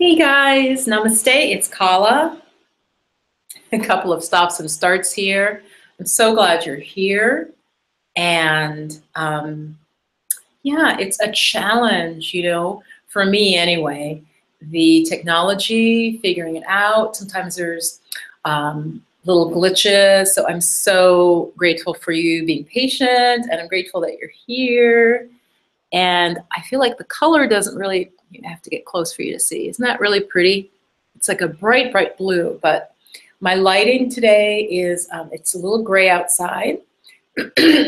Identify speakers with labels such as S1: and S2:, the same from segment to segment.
S1: Hey guys, namaste, it's Kala. A couple of stops and starts here. I'm so glad you're here. And yeah, it's a challenge, for me anyway. The technology, figuring it out. Sometimes there's little glitches. So I'm so grateful for you being patient, and I'm grateful that you're here. And I feel like the color doesn't really, you have to get close for you to see. Isn't that really pretty? It's like a bright, bright blue, but my lighting today is, it's a little gray outside.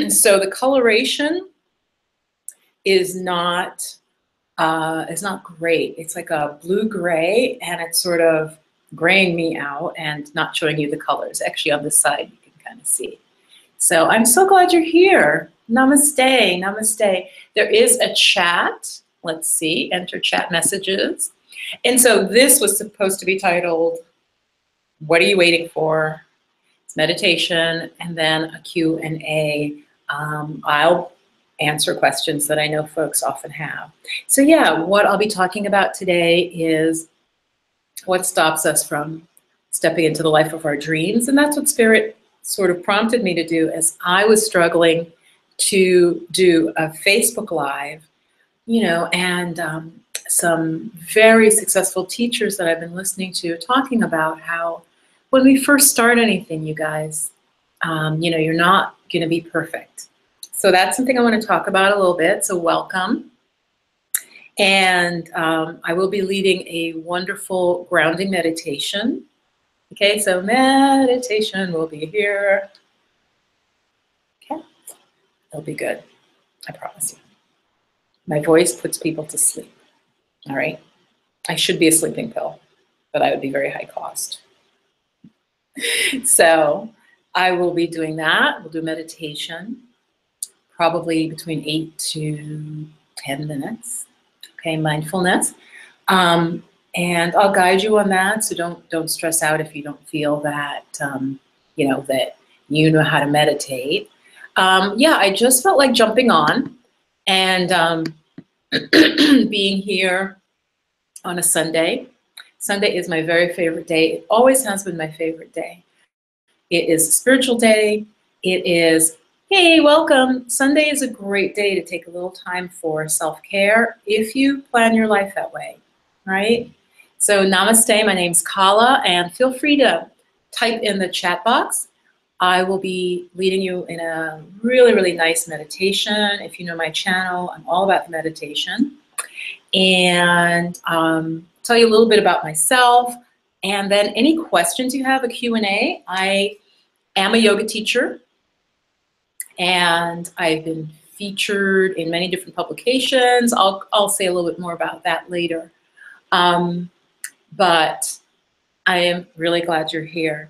S1: So the coloration is not great. It's like a blue-gray, and it's sort of graying me out and not showing you the colors. Actually, on this side, you can kind of see. So I'm so glad you're here. Namaste, namaste. There is a chat. Let's see, enter chat messages. And so this was supposed to be titled, What Are You Waiting For? It's meditation, and then a Q&A. I'll answer questions that I know folks often have. So yeah, what I'll be talking about today is what stops us from stepping into the life of our dreams. And that's what Spirit sort of prompted me to do as I was struggling to do a Facebook Live, and some very successful teachers that I've been listening to talking about how when we first start anything, you guys, you're not going to be perfect. So that's something I want to talk about a little bit. So welcome. And I will be leading a wonderful grounding meditation. Okay, so meditation will be here. Okay, it'll be good. I promise you. My voice puts people to sleep. All right. I should be a sleeping pill, but I would be very high cost. So I will be doing that. We'll do meditation, probably between 8 to 10 minutes. Okay, mindfulness. And I'll guide you on that. So don't stress out if you don't feel that, that you know how to meditate. Yeah, I just felt like jumping on and being here on a Sunday. Sunday is my very favorite day. It always has been my favorite day. It is a spiritual day. It is, hey, welcome. Sunday is a great day to take a little time for self-care if you plan your life that way, right? So namaste, my name's Kala, and feel free to type in the chat box. I will be leading you in a really, really nice meditation. If you know my channel, I'm all about the meditation. And tell you a little bit about myself. And then any questions you have, a Q&A. I am a yoga teacher, and I've been featured in many different publications. I'll say a little bit more about that later. But I am really glad you're here.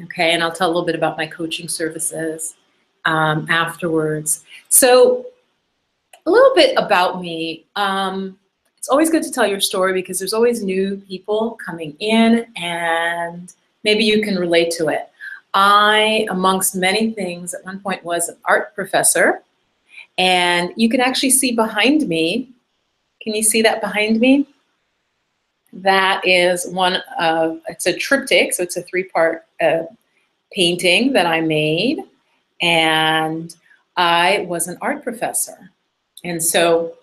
S1: Okay, and I'll tell a little bit about my coaching services afterwards. So a little bit about me. It's always good to tell your story because there's always new people coming in, and maybe you can relate to it. I, amongst many things, at one point was an art professor, and you can actually see behind me. Can you see that behind me? That is one of, it's a triptych, so it's a 3-part painting that I made, and I was an art professor. And so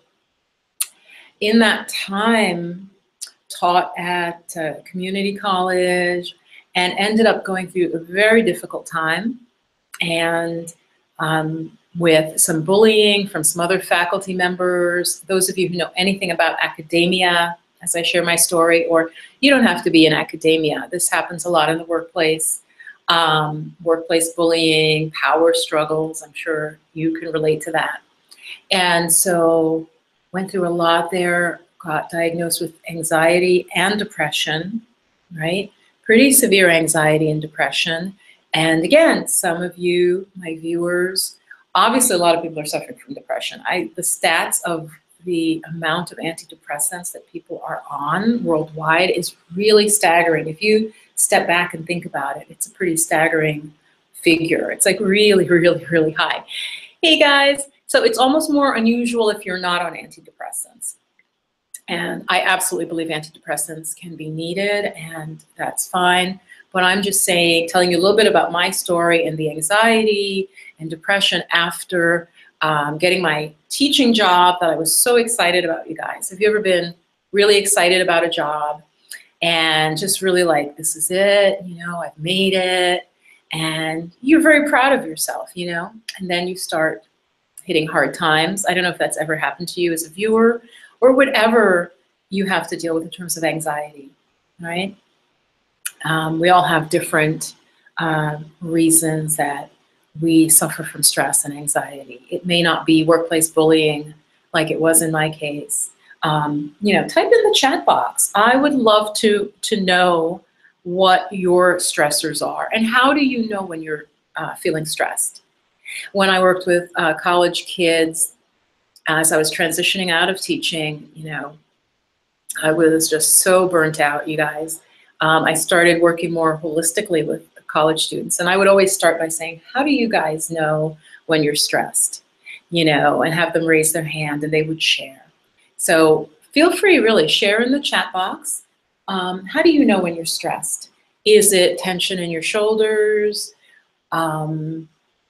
S1: in that time, taught at community college and ended up going through a very difficult time, and with some bullying from some other faculty members. Those of you who know anything about academia, as I share my story, or you don't have to be in academia. This happens a lot in the workplace. Workplace bullying, power struggles, I'm sure you can relate to that. And so went through a lot there, got diagnosed with anxiety and depression, right? Pretty severe anxiety and depression. And again, some of you, my viewers, obviously a lot of people are suffering from depression. The stats of the amount of antidepressants that people are on worldwide is really staggering. If you step back and think about it, it's a pretty staggering figure. It's like really, really, really high. Hey guys, so it's almost more unusual if you're not on antidepressants. And I absolutely believe antidepressants can be needed, and that's fine. But I'm just saying, telling you a little bit about my story and the anxiety and depression after getting my teaching job that I was so excited about, you guys. Have you ever been really excited about a job and just really like, this is it, you know, I've made it, and you're very proud of yourself, you know, and then you start hitting hard times. I don't know if that's ever happened to you as a viewer or whatever you have to deal with in terms of anxiety, right? We all have different reasons that we suffer from stress and anxiety. It may not be workplace bullying like it was in my case. You know, type in the chat box. I would love to know what your stressors are, and how do you know when you're feeling stressed? When I worked with college kids, as I was transitioning out of teaching, you know, I was just so burnt out, you guys. I started working more holistically with college students, and I would always start by saying, how do you guys know when you're stressed? You know, and have them raise their hand, and they would share. So feel free, really, share in the chat box. How do you know when you're stressed? Is it tension in your shoulders?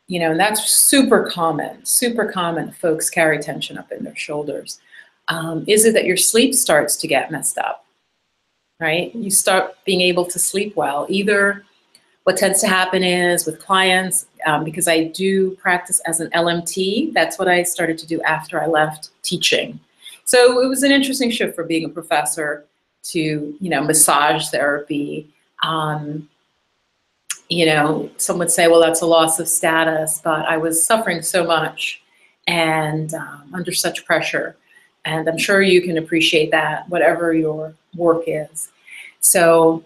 S1: You know, and that's super common, super common. Folks carry tension up in their shoulders. Is it that your sleep starts to get messed up, right? You start being able to sleep well. Either what tends to happen is with clients, because I do practice as an LMT, that's what I started to do after I left teaching. So it was an interesting shift for being a professor to, you know, massage therapy. You know, some would say, well, that's a loss of status, but I was suffering so much and under such pressure. And I'm sure you can appreciate that, whatever your work is. So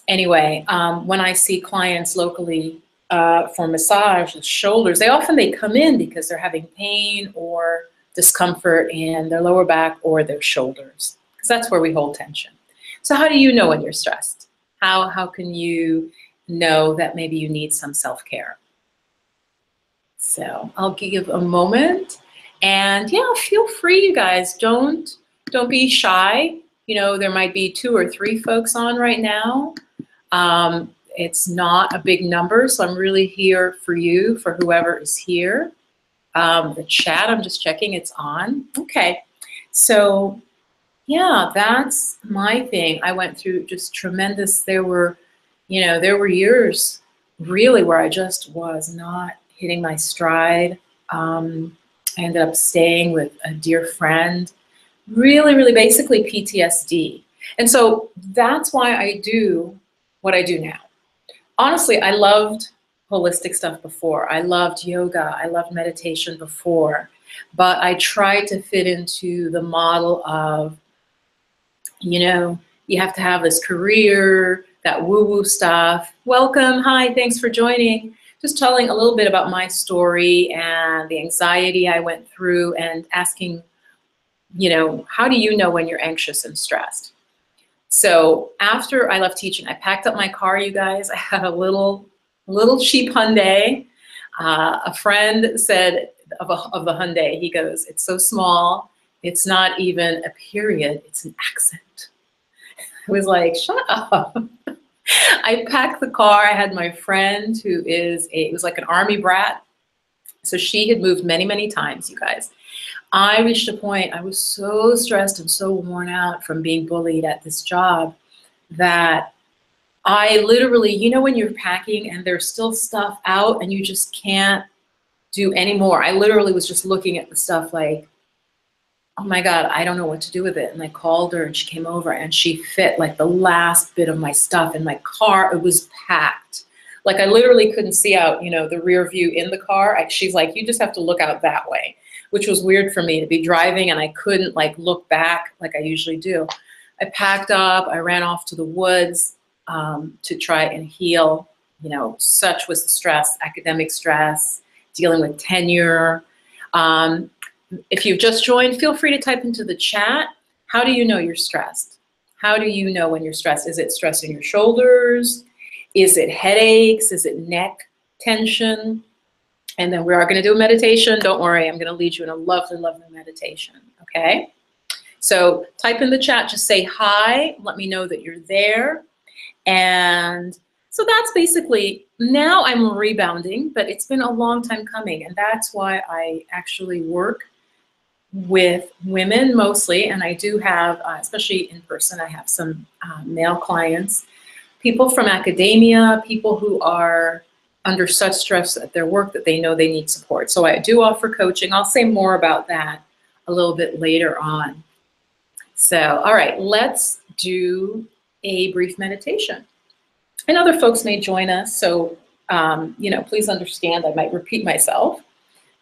S1: anyway, when I see clients locally for massage, the shoulders, they come in because they're having pain or discomfort in their lower back or their shoulders, because that's where we hold tension. So how do you know when you're stressed? How can you know that maybe you need some self-care? So I'll give a moment, and yeah, feel free, you guys. Don't be shy. You know, there might be 2 or 3 folks on right now. It's not a big number, so I'm really here for you, for whoever is here. The chat, I'm just checking it's on. Okay, so yeah, that's my thing. I went through just tremendous, there were years really where I just was not hitting my stride. I ended up staying with a dear friend, really basically PTSD. And so that's why I do what I do now. Honestly, I loved holistic stuff before. I loved yoga, I loved meditation before, but I tried to fit into the model of, you know, you have to have this career, that woo-woo stuff. Welcome, hi, thanks for joining. Just telling a little bit about my story and the anxiety I went through, and asking, you know, how do you know when you're anxious and stressed? So after I left teaching, I packed up my car, you guys. I had a little cheap Hyundai. A friend said of the Hyundai, he goes, it's so small, it's not even a period, it's an accent. I was like, shut up. I packed the car. I had my friend who it was like an army brat. So she had moved many times, you guys. I reached a point, I was so stressed and so worn out from being bullied at this job that I literally, you know, when you're packing and there's still stuff out and you just can't do anymore. I literally was just looking at the stuff like, oh my God, I don't know what to do with it. And I called her and she came over and she fit like the last bit of my stuff in my car. It was packed. Like I literally couldn't see out, you know, the rear view in the car. She's like, you just have to look out that way, which was weird for me to be driving and I couldn't like look back like I usually do. I packed up, I ran off to the woods to try and heal. You know, such was the stress, academic stress, dealing with tenure. If you've just joined, feel free to type into the chat. How do you know you're stressed? How do you know when you're stressed? Is it stress in your shoulders? Is it headaches? Is it neck tension? And then we are going to do a meditation. Don't worry, I'm going to lead you in a lovely meditation, okay? So type in the chat, just say hi, let me know that you're there. And so that's basically, now I'm rebounding, but it's been a long time coming. And that's why I actually work with women mostly. And I do have, especially in person, I have some male clients, people from academia, people who are under such stress at their work that they know they need support. So I do offer coaching. I'll say more about that a little bit later on. So, all right, let's do a brief meditation. And other folks may join us, so please understand I might repeat myself.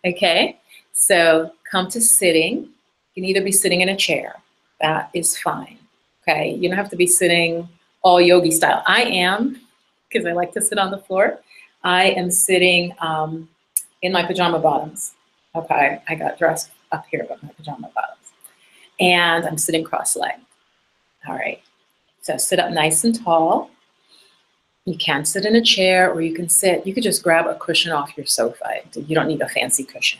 S1: Okay, so come to sitting. You can either be sitting in a chair. That is fine. Okay, you don't have to be sitting all yogi style. I am, because I like to sit on the floor. I am sitting in my pajama bottoms. Okay, I got dressed up here with my pajama bottoms. And I'm sitting cross-legged. All right, so sit up nice and tall. You can sit in a chair, or you can sit, you could just grab a cushion off your sofa. You don't need a fancy cushion.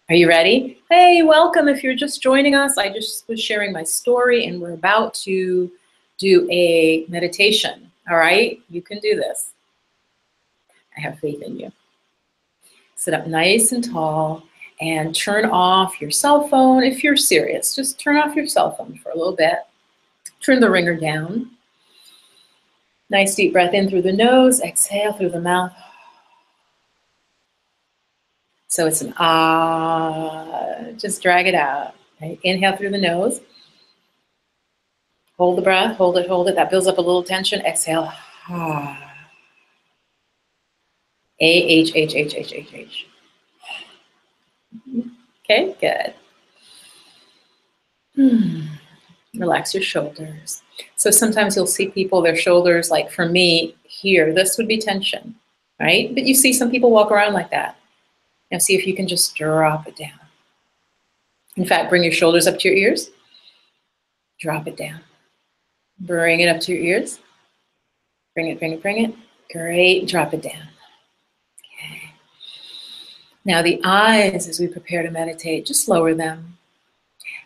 S1: Are you ready? Hey, welcome. If you're just joining us, I just was sharing my story and we're about to do a meditation. All right, you can do this. I have faith in you. Sit up nice and tall and turn off your cell phone. If you're serious, just turn off your cell phone for a little bit. Turn the ringer down. Nice deep breath in through the nose, exhale through the mouth. So it's an ah, just drag it out. Right? Inhale through the nose. Hold the breath, hold it, hold it. That builds up a little tension. Exhale. Ah. A-H-H-H-H-H-H. Okay, good. Relax your shoulders. So sometimes you'll see people, their shoulders, like for me here, this would be tension, right? But you see some people walk around like that. Now see if you can just drop it down. In fact, bring your shoulders up to your ears. Drop it down. Bring it up to your ears. Bring it, bring it, bring it. Great, drop it down. Okay. Now the eyes, as we prepare to meditate, just lower them.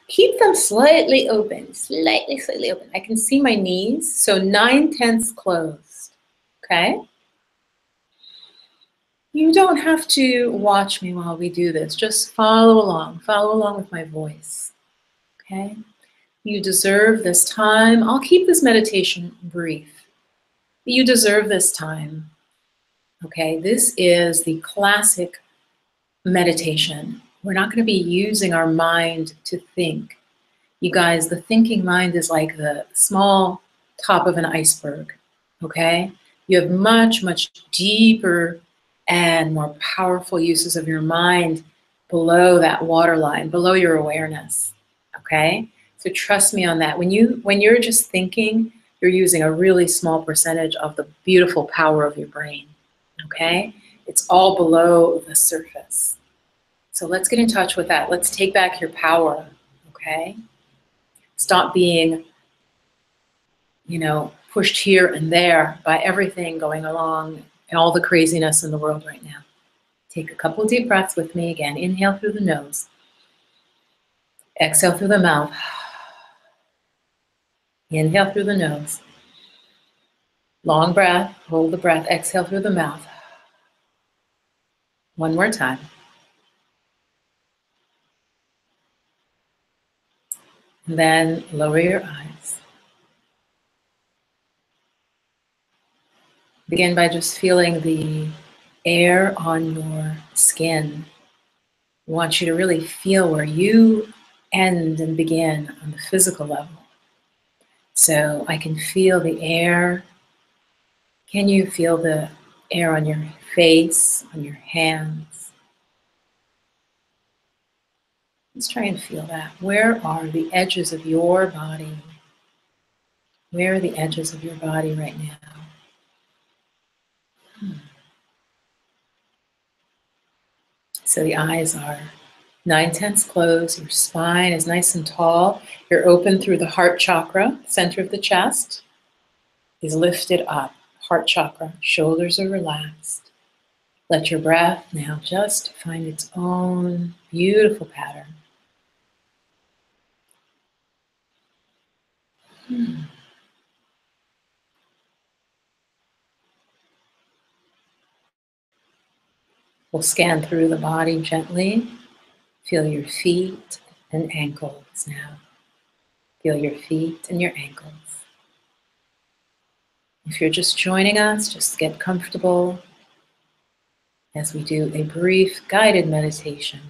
S1: Keep them slightly open, slightly open. I can see my knees, so 9/10 closed, okay? You don't have to watch me while we do this. Just follow along with my voice, okay? You deserve this time. I'll keep this meditation brief. You deserve this time, okay? This is the classic meditation. We're not going to be using our mind to think. You guys, the thinking mind is like the small top of an iceberg, okay? You have much, much deeper and more powerful uses of your mind below that waterline, below your awareness, okay? So trust me on that. When you're just thinking, you're using a really small percentage of the beautiful power of your brain, okay? It's all below the surface. So let's get in touch with that. Let's take back your power, okay? Stop being, pushed here and there by everything going along and all the craziness in the world right now. Take a couple of deep breaths with me again. Inhale through the nose. Exhale through the mouth. Inhale through the nose. Long breath. Hold the breath. Exhale through the mouth. One more time. And then lower your eyes. Begin by just feeling the air on your skin. I want you to really feel where you end and begin on the physical level. So I can feel the air. Can you feel the air on your face, on your hands? Let's try and feel that. Where are the edges of your body? Where are the edges of your body right now? So the eyes are 9/10 closed. Your spine is nice and tall. You're open through the heart chakra, center of the chest is lifted up. Heart chakra, shoulders are relaxed. Let your breath now just find its own beautiful pattern. We'll scan through the body gently. Feel your feet and ankles now. Feel your feet and your ankles. If you're just joining us, just get comfortable as we do a brief guided meditation.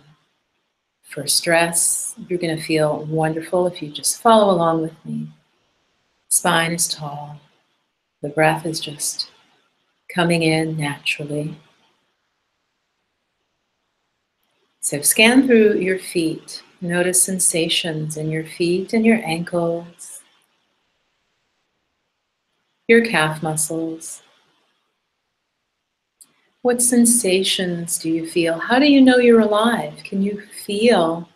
S1: For stress, you're going to feel wonderful if you just follow along with me. Spine is tall. The breath is just coming in naturally. So scan through your feet. Notice sensations in your feet and your ankles, your calf muscles. What sensations do you feel? How do you know you're alive? Can you feel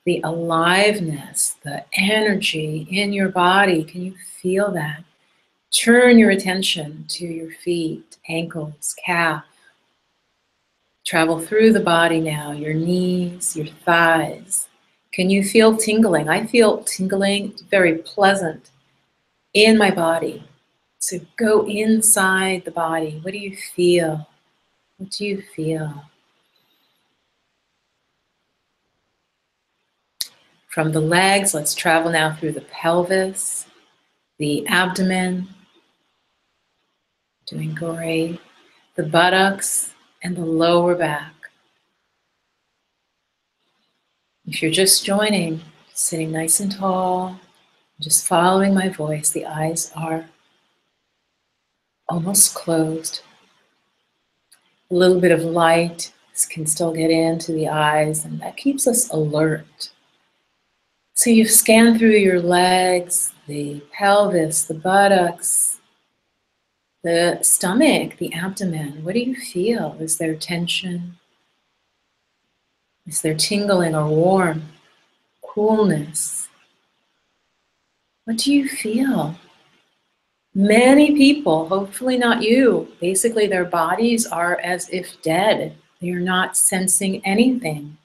S1: the aliveness, the energy in your body? Can you feel that? Turn your attention to your feet, ankles, calf. Travel through the body now, your knees, your thighs. Can you feel tingling? I feel tingling, very pleasant in my body. So go inside the body. What do you feel? What do you feel? From the legs, let's travel now through the pelvis, the abdomen. Doing great. The buttocks and the lower back. If you're just joining, sitting nice and tall, just following my voice, the eyes are almost closed. A little bit of light can still get into the eyes, and that keeps us alert. So you've scanned through your legs, the pelvis, the buttocks, the stomach, the abdomen. What do you feel? Is there tension? Is there tingling or warmth, coolness? What do you feel? Many people, hopefully not you, basically their bodies are as if dead. They are not sensing anything.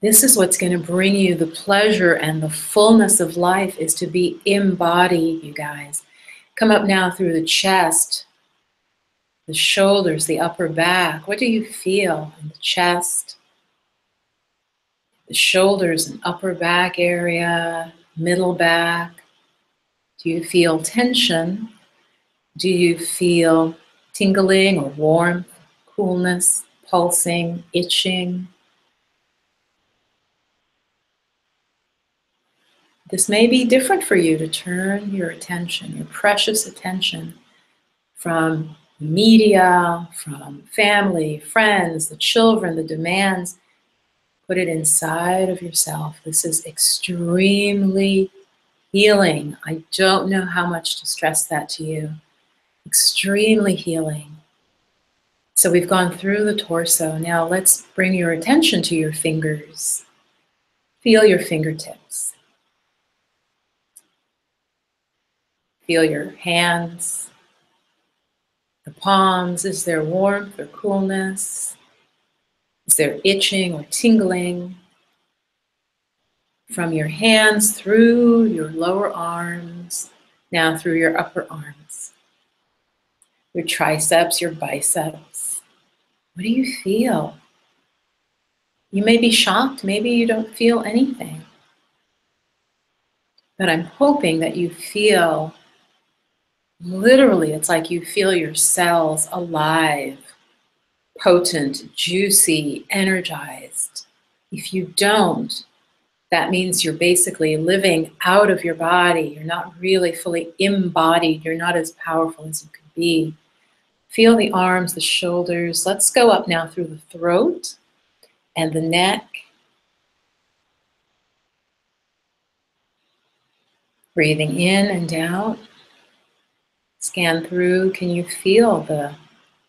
S1: This is what's going to bring you the pleasure and the fullness of life, is to be embodied, you guys. Come up now through the chest, the shoulders, the upper back. What do you feel in the chest, the shoulders and upper back area, middle back? Do you feel tension? Do you feel tingling or warmth, coolness, pulsing, itching? This may be different for you to turn your attention, your precious attention, from media, from family, friends, the children, the demands. Put it inside of yourself. This is extremely healing. I don't know how much to stress that to you. Extremely healing. So we've gone through the torso. Now let's bring your attention to your fingers. Feel your fingertips. Feel your hands, the palms. Is there warmth or coolness? Is there itching or tingling? From your hands through your lower arms, now through your upper arms. Your triceps, your biceps. What do you feel? You may be shocked, maybe you don't feel anything. But I'm hoping that you feel, literally, it's like you feel your cells alive, potent, juicy, energized. If you don't, that means you're basically living out of your body. You're not really fully embodied. You're not as powerful as you could be. Feel the arms, the shoulders. Let's go up now through the throat and the neck. Breathing in and out. Scan through. Can you feel the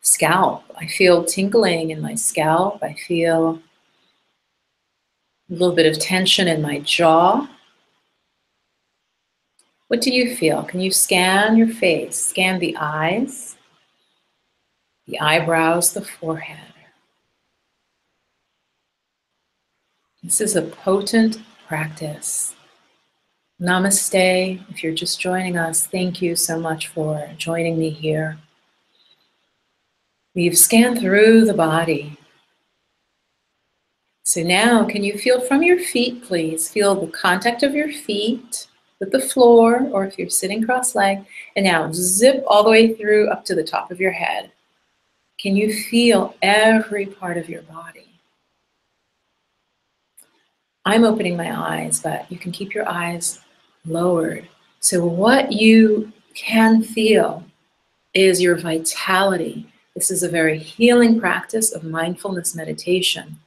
S1: scalp? I feel tingling in my scalp. I feel a little bit of tension in my jaw. What do you feel? Can you scan your face? Scan the eyes, the eyebrows, the forehead. This is a potent practice. Namaste. If you're just joining us, thank you so much for joining me here. We've scanned through the body. So now, can you feel from your feet, please? Feel the contact of your feet with the floor, or if you're sitting cross-legged. And now zip all the way through up to the top of your head. Can you feel every part of your body? I'm opening my eyes, but you can keep your eyes lowered. So what you can feel is your vitality. This is a very healing practice of mindfulness meditation.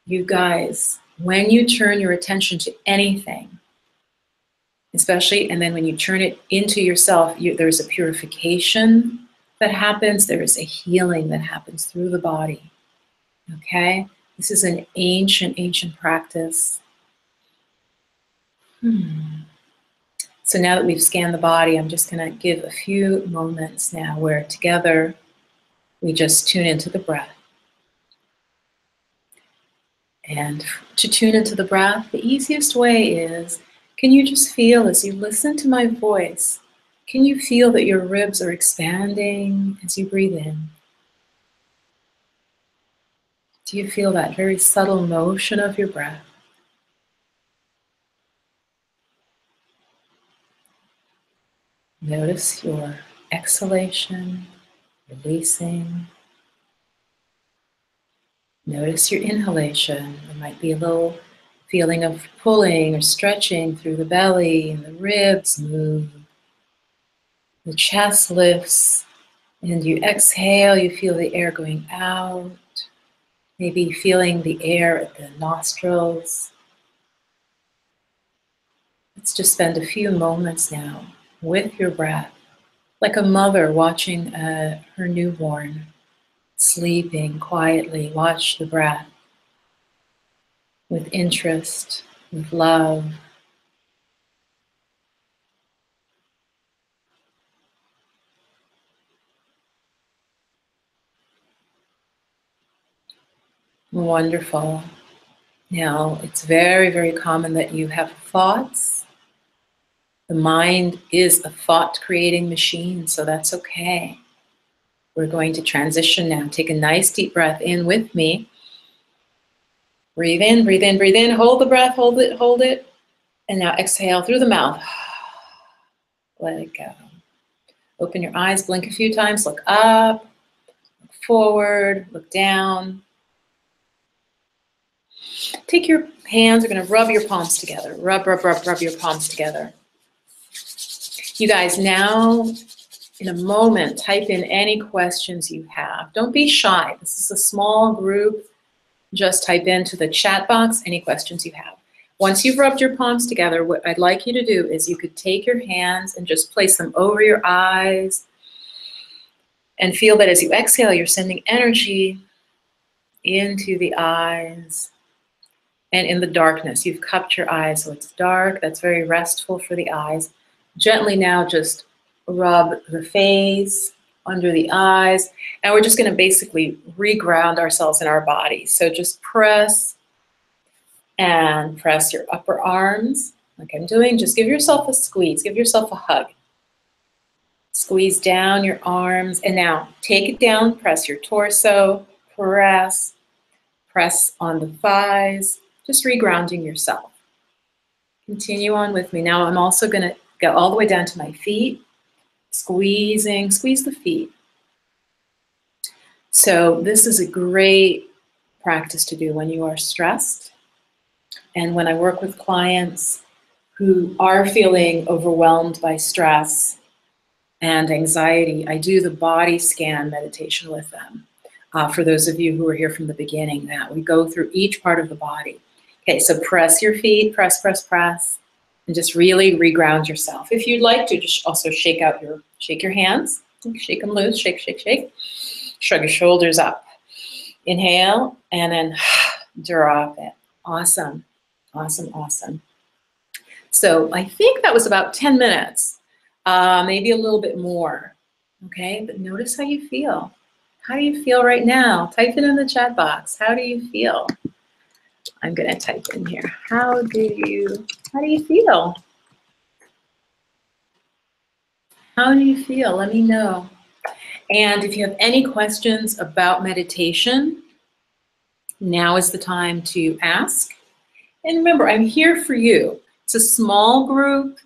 S1: You guys, when you turn your attention to anything, especially, and then when you turn it into yourself, there's a purification that happens. There is a healing that happens through the body. Okay? This is an ancient, ancient practice. So now that we've scanned the body, I'm just going to give a few moments now where together we just tune into the breath. And to tune into the breath, the easiest way is, can you just feel as you listen to my voice, can you feel that your ribs are expanding as you breathe in? Do you feel that very subtle motion of your breath? Notice your exhalation, releasing. Notice your inhalation. There might be a little feeling of pulling or stretching through the belly, and the ribs move. The chest lifts, and you exhale, you feel the air going out. Maybe feeling the air at the nostrils. Let's just spend a few moments now with your breath, like a mother watching her newborn sleeping quietly. Watch the breath with interest, with love. Wonderful. Now, it's very, very common that you have thoughts. The mind is a thought-creating machine, so that's okay. We're going to transition now. Take a nice deep breath in with me. Breathe in, breathe in, breathe in. Hold the breath, hold it, hold it. And now exhale through the mouth. Let it go. Open your eyes, blink a few times, look up, look forward, look down. Take your hands, we're going to rub your palms together. Rub, rub, rub, rub your palms together. You guys, now in a moment, type in any questions you have. Don't be shy. This is a small group. Just type into the chat box any questions you have. Once you've rubbed your palms together, what I'd like you to do is you could take your hands and just place them over your eyes and feel that as you exhale, you're sending energy into the eyes. And in the darkness, you've cupped your eyes, so it's dark. That's very restful for the eyes. Gently now just rub the face, under the eyes, and we're just going to basically reground ourselves in our body. So just press and press your upper arms, like I'm doing. Just give yourself a squeeze, give yourself a hug. Squeeze down your arms, and now take it down, press your torso, press on the thighs, just regrounding yourself. Continue on with me. Now I'm also going to go all the way down to my feet, squeezing, squeeze the feet. So this is a great practice to do when you are stressed. And when I work with clients who are feeling overwhelmed by stress and anxiety, I do the body scan meditation with them. For those of you who are here from the beginning, that we go through each part of the body. Okay, so press your feet, press, press, press, and just really reground yourself. If you'd like to, just also shake your hands, shake them loose, shake, shake, shake. Shrug your shoulders up. Inhale, and then drop it. Awesome, awesome, awesome. So I think that was about 10 minutes, maybe a little bit more. Okay, but notice how you feel. How do you feel right now? Type it in the chat box. How do you feel? I'm gonna type in here. How do you feel? How do you feel? Let me know. And if you have any questions about meditation, now is the time to ask. And remember, I'm here for you. It's a small group.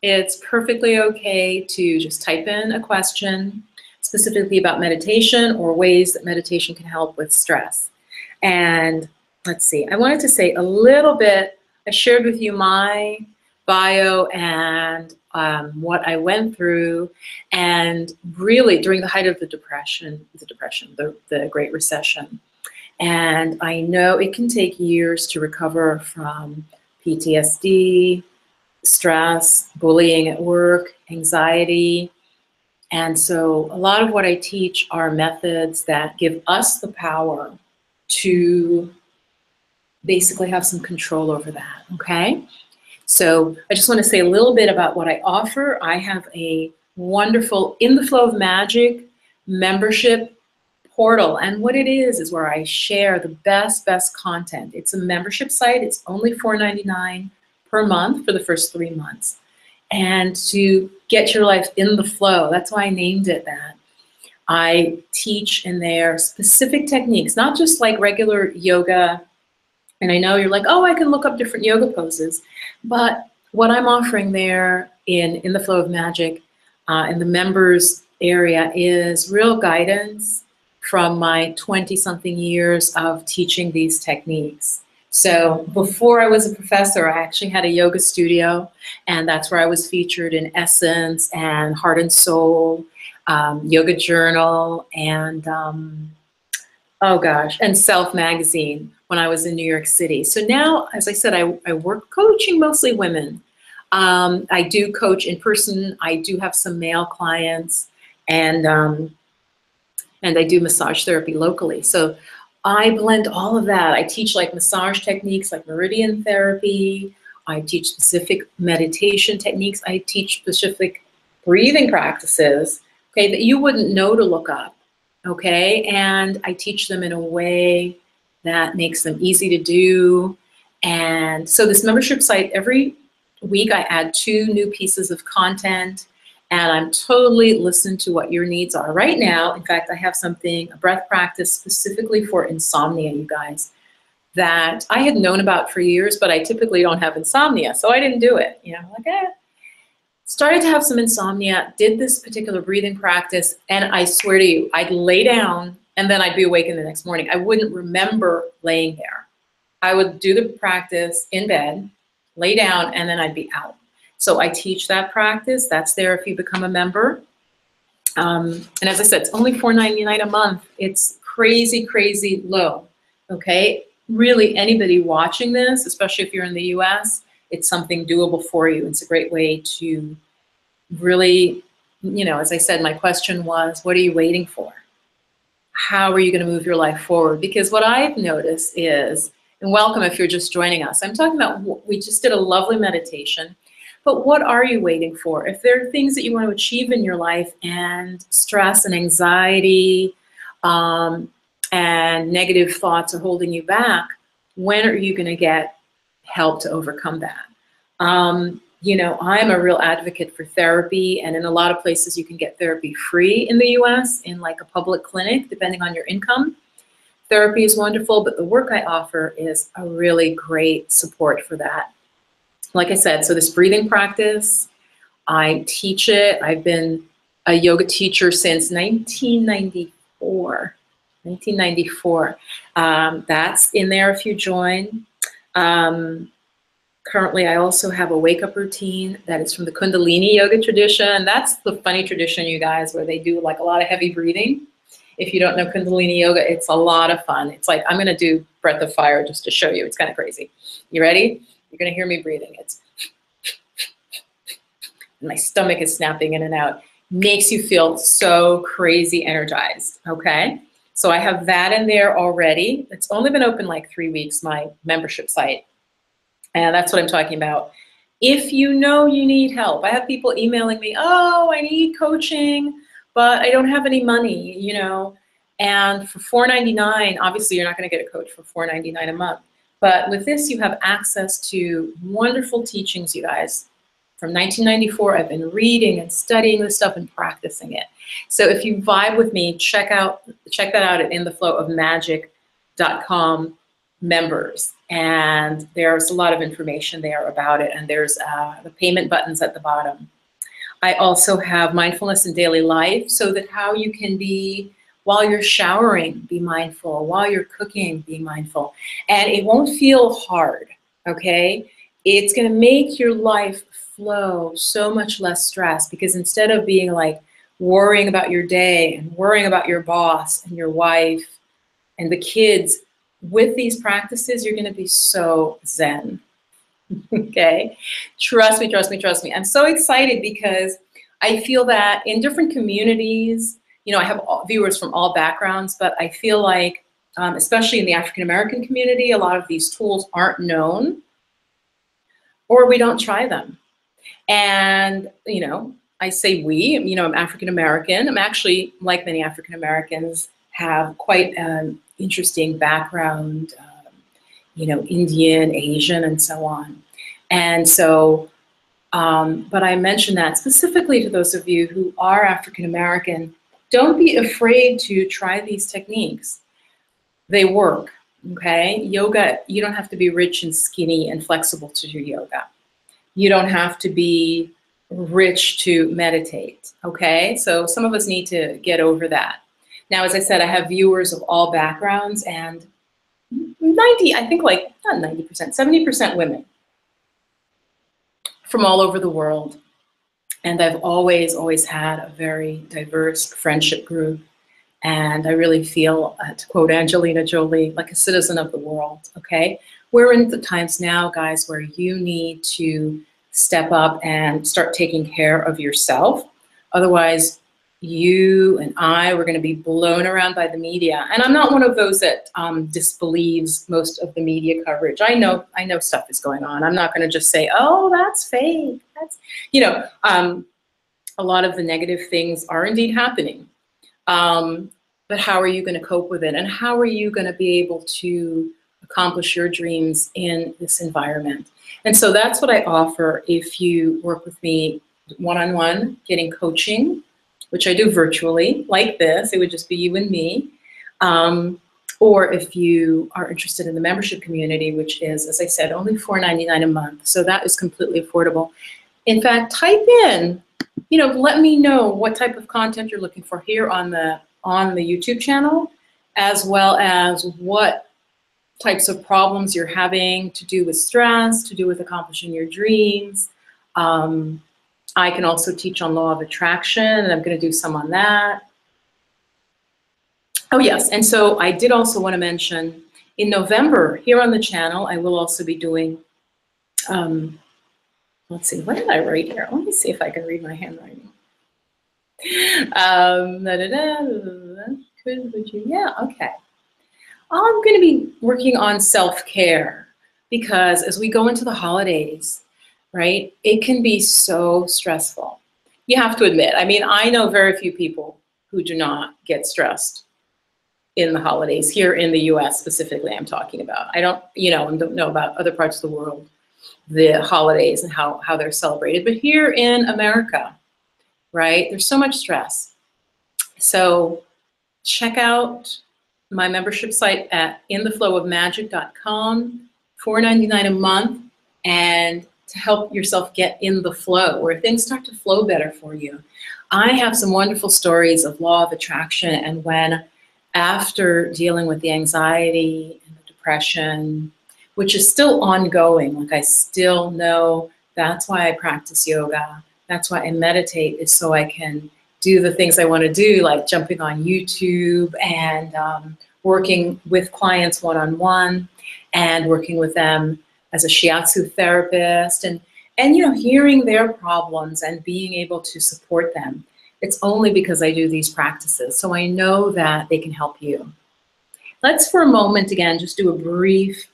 S1: It's perfectly okay to just type in a question specifically about meditation or ways that meditation can help with stress. And let's see, I wanted to say a little bit. I shared with you my bio and what I went through, and really during the height of the Great Recession. And I know it can take years to recover from PTSD, stress, bullying at work, anxiety. And so a lot of what I teach are methods that give us the power to basically have some control over that, okay? So I just want to say a little bit about what I offer. I have a wonderful In the Flow of Magic membership portal, and what it is where I share the best content. It's a membership site. It's only $4.99 per month for the first 3 months. And to get your life in the flow, that's why I named it that. I teach in there specific techniques, not just like regular yoga. And I know you're like, oh, I can look up different yoga poses. But what I'm offering there in the Flow of Magic in the members area is real guidance from my 20-something years of teaching these techniques. So before I was a professor, I actually had a yoga studio, and that's where I was featured in Essence and Heart and Soul, Yoga Journal, and oh gosh, and Self Magazine when I was in New York City. So now, as I said, I work coaching mostly women. I do coach in person. I do have some male clients, and I do massage therapy locally. So I blend all of that. I teach like massage techniques like meridian therapy. I teach specific meditation techniques. I teach specific breathing practices, okay, that you wouldn't know to look up, okay? And I teach them in a way that makes them easy to do. And so this membership site, every week I add 2 new pieces of content, and I'm totally listening to what your needs are. Right now, in fact, I have something, a breath practice specifically for insomnia, you guys, that I had known about for years, but I typically don't have insomnia, so I didn't do it. You know, like, started to have some insomnia, did this particular breathing practice, and I swear to you, I'd lay down and then I'd be awakened the next morning. I wouldn't remember laying there. I would do the practice in bed, lay down, and then I'd be out. So I teach that practice. That's there if you become a member. And as I said, it's only $4.99 a month. It's crazy, crazy low, okay? Really, anybody watching this, especially if you're in the US, it's something doable for you. It's a great way to really, you know, as I said, my question was, what are you waiting for? How are you going to move your life forward? Because what I've noticed is, and welcome if you're just joining us, I'm talking about, we just did a lovely meditation, but what are you waiting for? If there are things that you want to achieve in your life and stress and anxiety and negative thoughts are holding you back, when are you going to get help to overcome that? You know, I'm a real advocate for therapy, and in a lot of places you can get therapy free in the US in like a public clinic, depending on your income. Therapy is wonderful, but the work I offer is a really great support for that. Like I said, so this breathing practice, I teach it. I've been a yoga teacher since 1994. 1994. That's in there if you join. Currently, I also have a wake-up routine that is from the Kundalini yoga tradition. That's the funny tradition, you guys, where they do like a lot of heavy breathing. If you don't know Kundalini yoga, it's a lot of fun. It's like, I'm going to do breath of fire just to show you. It's kind of crazy. You ready? You're going to hear me breathing. It's my stomach is snapping in and out. Makes you feel so crazy energized, okay? So I have that in there already. It's only been open like 3 weeks, my membership site. And that's what I'm talking about. If you know you need help, I have people emailing me, oh, I need coaching, but I don't have any money, you know. And for $4.99, obviously you're not going to get a coach for $4.99 a month. But with this, you have access to wonderful teachings, you guys. From 1994, I've been reading and studying this stuff and practicing it. So if you vibe with me, check that out at intheflowofmagic.com members. And there's a lot of information there about it. And there's the payment buttons at the bottom. I also have mindfulness in daily life, so that how you can be, while you're showering, be mindful, while you're cooking, be mindful. And it won't feel hard, okay? It's gonna make your life flow so much less stress, because instead of being like worrying about your day and worrying about your boss and your wife and the kids, with these practices, you're gonna be so zen, okay? Trust me, trust me, trust me. I'm so excited because I feel that in different communities, you know, I have viewers from all backgrounds, but I feel like, especially in the African-American community, a lot of these tools aren't known, or we don't try them. And, you know, I say we, you know, I'm African-American. I'm actually, like many African-Americans, have quite an interesting background, you know, Indian, Asian, and so on. And so, but I mention that specifically to those of you who are African-American. Don't be afraid to try these techniques. They work, okay? Yoga, you don't have to be rich and skinny and flexible to do yoga. You don't have to be rich to meditate, okay? So some of us need to get over that. Now, as I said, I have viewers of all backgrounds, and 90, I think, like, not 90%, 70% women from all over the world. And I've always had a very diverse friendship group. And I really feel, to quote Angelina Jolie, like a citizen of the world, okay? We're in the times now, guys, where you need to step up and start taking care of yourself. Otherwise, you and I, we're gonna be blown around by the media. And I'm not one of those that disbelieves most of the media coverage. I know stuff is going on. I'm not gonna just say, oh, that's fake. That's, you know, a lot of the negative things are indeed happening. But how are you gonna cope with it? And how are you gonna be able to accomplish your dreams in this environment? And so that's what I offer if you work with me one-on-one, getting coaching, which I do virtually, like this. It would just be you and me. Or if you are interested in the membership community, which is, as I said, only $4.99 a month. So that is completely affordable. In fact, type in, you know, let me know what type of content you're looking for here on the YouTube channel, as well as what types of problems you're having to do with stress, to do with accomplishing your dreams. I can also teach on law of attraction, and I'm going to do some on that. Oh yes, and so I did also want to mention, in November here on the channel, I will also be doing, let's see, what did I write here? Let me see if I can read my handwriting. Yeah, okay. I'm going to be working on self-care, because as we go into the holidays, right, it can be so stressful. You have to admit, I mean, I know very few people who do not get stressed in the holidays, here in the US specifically I'm talking about. I don't, you know, don't know about other parts of the world, the holidays and how they're celebrated. But here in America, right, there's so much stress. So check out my membership site at intheflowofmagic.com, $4.99 a month, and to help yourself get in the flow, where things start to flow better for you. I have some wonderful stories of law of attraction, and when, after dealing with the anxiety and the depression, which is still ongoing, like I still know that's why I practice yoga, that's why I meditate, is so I can do the things I want to do, like jumping on YouTube and working with clients one-on-one, and working with them as a shiatsu therapist, and you know, hearing their problems and being able to support them. It's only because I do these practices, so I know that they can help you. Let's, for a moment again, just do a brief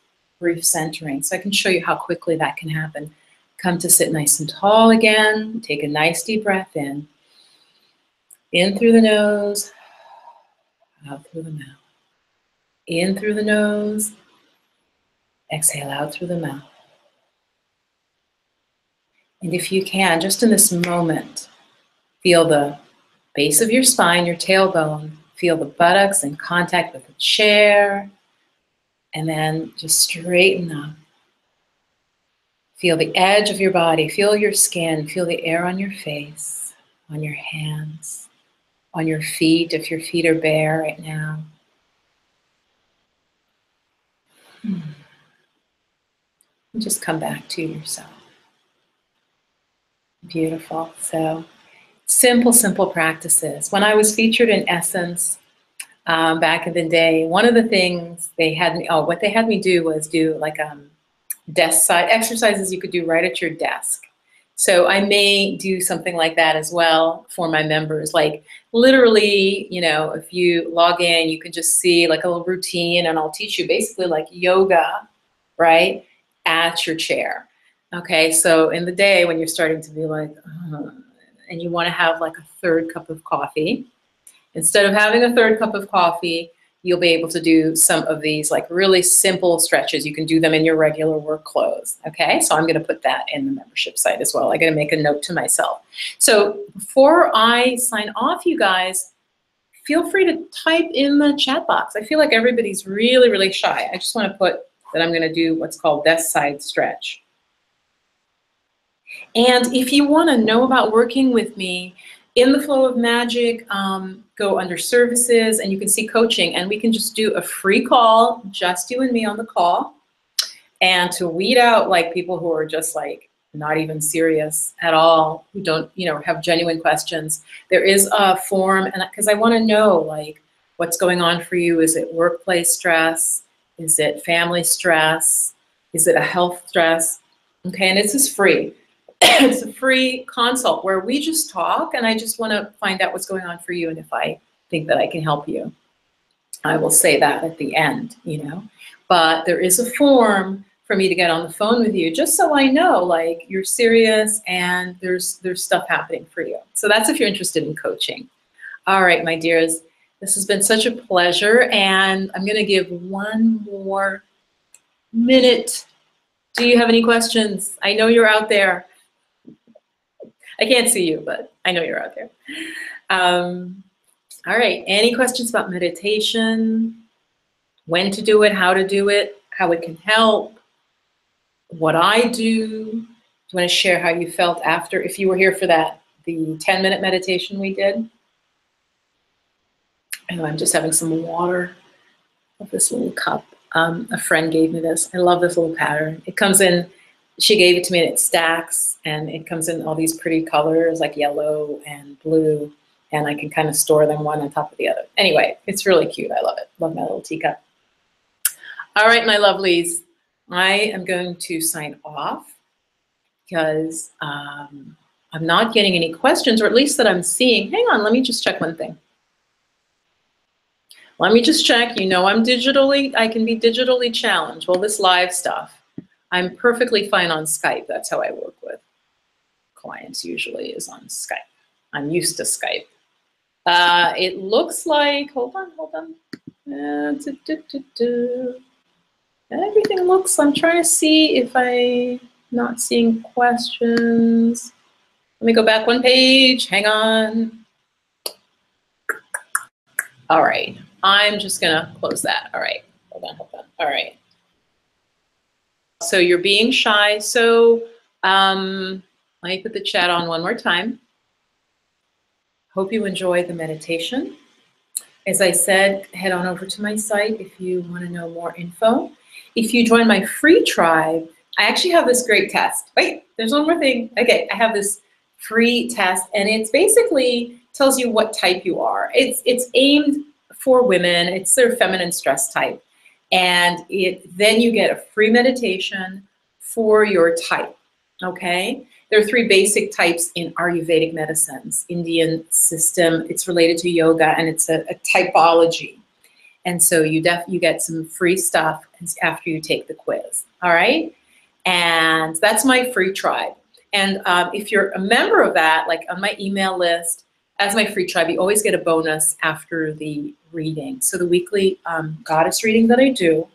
S1: centering, so I can show you how quickly that can happen. Come to sit nice and tall again. Take a nice deep breath in. In through the nose, out through the mouth. In through the nose, exhale out through the mouth. And if you can, just in this moment, feel the base of your spine, your tailbone, feel the buttocks in contact with the chair, and then just straighten up. Feel the edge of your body, feel your skin, feel the air on your face, on your hands, on your feet, if your feet are bare right now. And just come back to yourself. Beautiful. So, simple practices. When I was featured in Essence back in the day, one of the things they had me, what they had me do was do like desk side exercises you could do right at your desk. So I may do something like that as well for my members. Like literally, you know, if you log in, you can just see like a little routine, and I'll teach you basically like yoga, right, at your chair. Okay, so in the day when you're starting to be like, and you want to have like a third cup of coffee, instead of having a third cup of coffee, you'll be able to do some of these like really simple stretches. You can do them in your regular work clothes. Okay, so I'm going to put that in the membership site as well. I got to make a note to myself. So before I sign off, you guys, feel free to type in the chat box. I feel like everybody's really, really shy. I just want to put that I'm going to do what's called desk side stretch. And if you want to know about working with me in the flow of magic, go under services and you can see coaching, and we can just do a free call, just you and me on the call, and to weed out like people who are just like not even serious at all, who don't, you know, have genuine questions. There is a form, and because I want to know like what's going on for you. Is it workplace stress? Is it family stress? Is it a health stress? Okay, and this is free. It's a free consult where we just talk, and I just want to find out what's going on for you, and if I think that I can help you, I will say that at the end, you know. But there is a form for me to get on the phone with you, just so I know like you're serious and there's stuff happening for you. So that's if you're interested in coaching. All right, my dears, this has been such a pleasure, and I'm going to give one more minute. Do you have any questions? I know you're out there. I can't see you, but I know you're out there. All right, any questions about meditation, when to do it, how to do it, how it can help, what I do? Do you want to share how you felt after, if you were here for that, the 10-minute meditation we did? And I'm just having some water of this little cup. A friend gave me this. I love this little pattern. It comes in, she gave it to me, and it stacks, and it comes in all these pretty colors like yellow and blue, and I can kind of store them one on top of the other. Anyway, it's really cute. I love it. Love my little teacup. All right, my lovelies, I am going to sign off because I'm not getting any questions, or at least that I'm seeing. Hang on, let me just check one thing. Let me just check. You know, I can be digitally challenged. Well, this live stuff, I'm perfectly fine on Skype. That's how I work with clients usually, is on Skype. I'm used to Skype. It looks like, hold on. Everything looks, I'm trying to see if I'm not seeing questions. Let me go back one page, hang on. All right, I'm just gonna close that. All right, hold on. All right. So you're being shy, so let me put the chat on one more time. Hope you enjoy the meditation. As I said, head on over to my site if you want to know more info. If you join my free tribe, I actually have this great test. Wait, there's one more thing. Okay, I have this free test, and it's basically tells you what type you are. It's aimed for women. It's their feminine stress type. And then you get a free meditation for your type, okay? There are 3 basic types in Ayurvedic medicines, Indian system. It's related to yoga, and it's a typology. And so you get some free stuff after you take the quiz, all right? And that's my free tribe. And if you're a member of that, like on my email list, as my free tribe, you always get a bonus after the reading. So the weekly goddess reading that I do,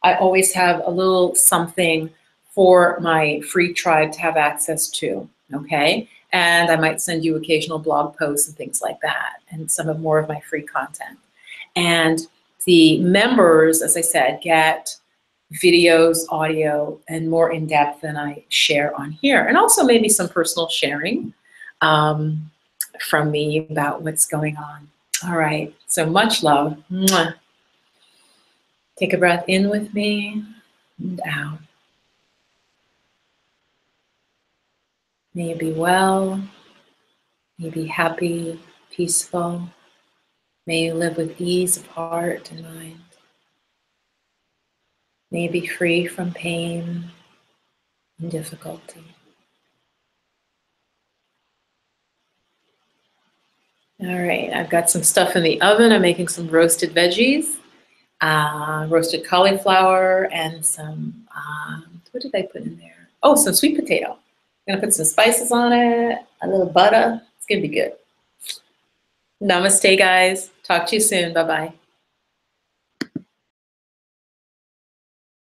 S1: I always have a little something for my free tribe to have access to, okay? And I might send you occasional blog posts and things like that, and some of more of my free content. And the members, as I said, get videos, audio, and more in depth than I share on here. And also maybe some personal sharing from me about what's going on. All right, so much love. Mwah. Take a breath in with me and out. May you be well, may you be happy, peaceful. May you live with ease of heart and mind. May you be free from pain and difficulty. All right, I've got some stuff in the oven. I'm making some roasted veggies, roasted cauliflower, and some, what did I put in there? Oh, some sweet potato. I'm gonna put some spices on it, a little butter. It's gonna be good. Namaste, guys. Talk to you soon. Bye-bye.